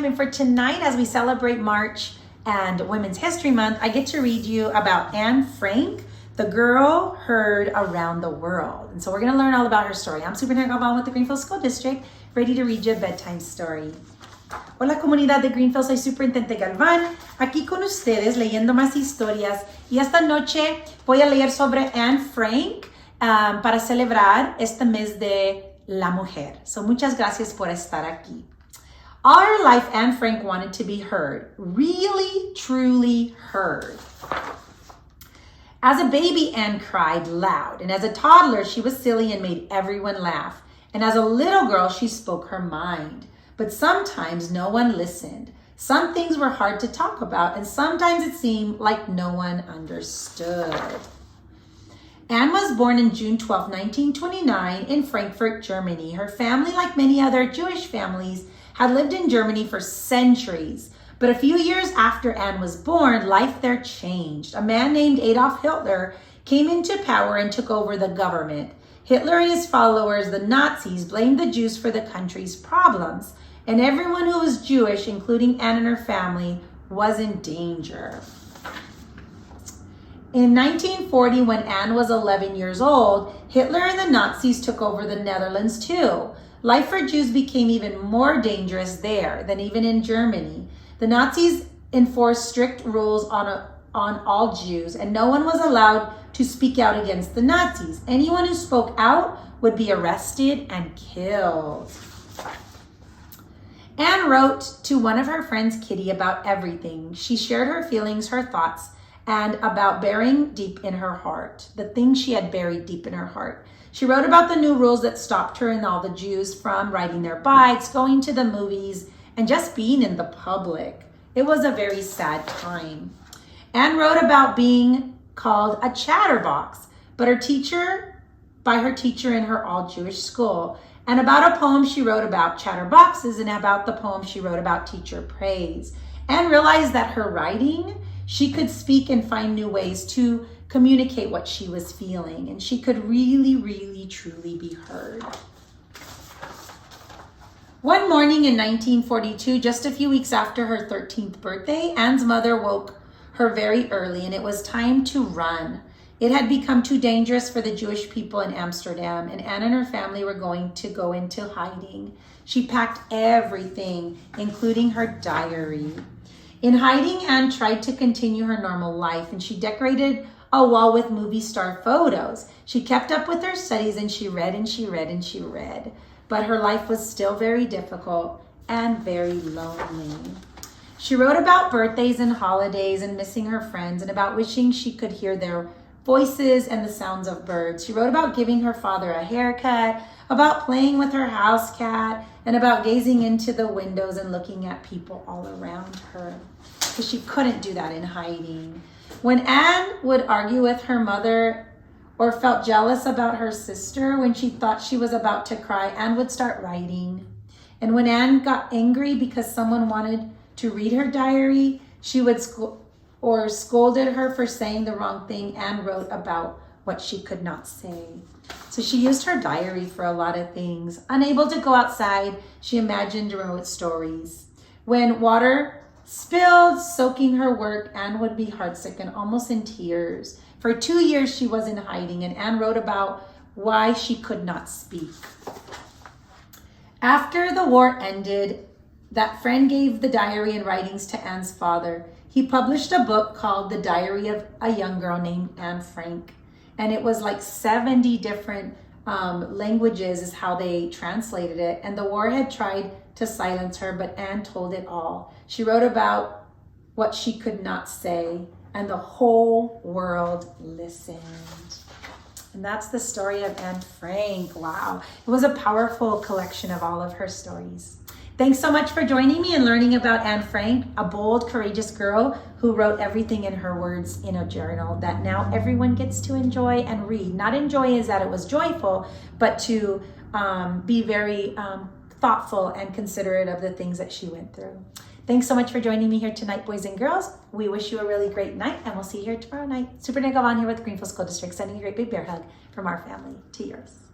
And for tonight, as we celebrate March and Women's History Month, I get to read you about Anne Frank, the girl heard around the world. And so we're going to learn all about her story. I'm Superintendent Galvan with the Greenfield School District, ready to read you a bedtime story. Hola comunidad de Greenfield, soy Superintendente Galvan, aquí con ustedes leyendo más historias. Y esta noche voy a leer sobre Anne Frank para celebrar este mes de la mujer. So muchas gracias por estar aquí. All her life, Anne Frank wanted to be heard, really, truly heard. As a baby, Anne cried loud, and as a toddler, she was silly and made everyone laugh. And as a little girl, she spoke her mind. But sometimes no one listened. Some things were hard to talk about, and sometimes it seemed like no one understood. Anne was born in June 12, 1929 in Frankfurt, Germany. Her family, like many other Jewish families, had lived in Germany for centuries. But a few years after Anne was born, life there changed. A man named Adolf Hitler came into power and took over the government. Hitler and his followers, the Nazis, blamed the Jews for the country's problems. And everyone who was Jewish, including Anne and her family, was in danger. In 1940, when Anne was 11 years old, Hitler and the Nazis took over the Netherlands too. Life for Jews became even more dangerous there than even in Germany. The Nazis enforced strict rules on all Jews, and no one was allowed to speak out against the Nazis. Anyone who spoke out would be arrested and killed. Anne wrote to one of her friends, Kitty, about everything. She shared her feelings, her thoughts, and about burying deep in her heart, the things she had buried deep in her heart. She wrote about the new rules that stopped her and all the Jews from riding their bikes, going to the movies, and just being in the public. It was a very sad time. Anne wrote about being called a chatterbox, by her teacher in her all-Jewish school, and about a poem she wrote about chatterboxes and about the poem she wrote about teacher praise. Anne realized that her writing, she could speak and find new ways to communicate what she was feeling, and she could really, really, truly be heard. One morning in 1942, just a few weeks after her 13th birthday, Anne's mother woke her very early, and it was time to run. It had become too dangerous for the Jewish people in Amsterdam, and Anne and her family were going to go into hiding. She packed everything, including her diary. In hiding, Anne tried to continue her normal life, and she decorated a wall with movie star photos. She kept up with her studies, and she read and she read and she read. But her life was still very difficult and very lonely. She wrote about birthdays and holidays and missing her friends and about wishing she could hear their voices and the sounds of birds. She wrote about giving her father a haircut, about playing with her house cat, and about gazing into the windows and looking at people all around her. Because she couldn't do that in hiding. When Anne would argue with her mother or felt jealous about her sister, when she thought she was about to cry, Anne would start writing. And when Anne got angry because someone wanted to read her diary, she would scolded her for saying the wrong thing, Anne wrote about what she could not say. So she used her diary for a lot of things. Unable to go outside, she imagined and wrote stories. When water spilled, soaking her work, Anne would be heartsick and almost in tears. For 2 years, she was in hiding, and Anne wrote about why she could not speak. After the war ended, that friend gave the diary and writings to Anne's father. He published a book called The Diary of a Young Girl Named Anne Frank. And it was like 70 different languages is how they translated it. And the war had tried to silence her, but Anne told it all. She wrote about what she could not say, and the whole world listened. And that's the story of Anne Frank. Wow. It was a powerful collection of all of her stories. Thanks so much for joining me and learning about Anne Frank, a bold, courageous girl who wrote everything in her words in a journal that now everyone gets to enjoy and read. Not enjoy is that it was joyful, but to be very thoughtful and considerate of the things that she went through. Thanks so much for joining me here tonight, boys and girls. We wish you a really great night, and we'll see you here tomorrow night. Superintendent Galvan here with Greenfield School District, sending a great big bear hug from our family to yours.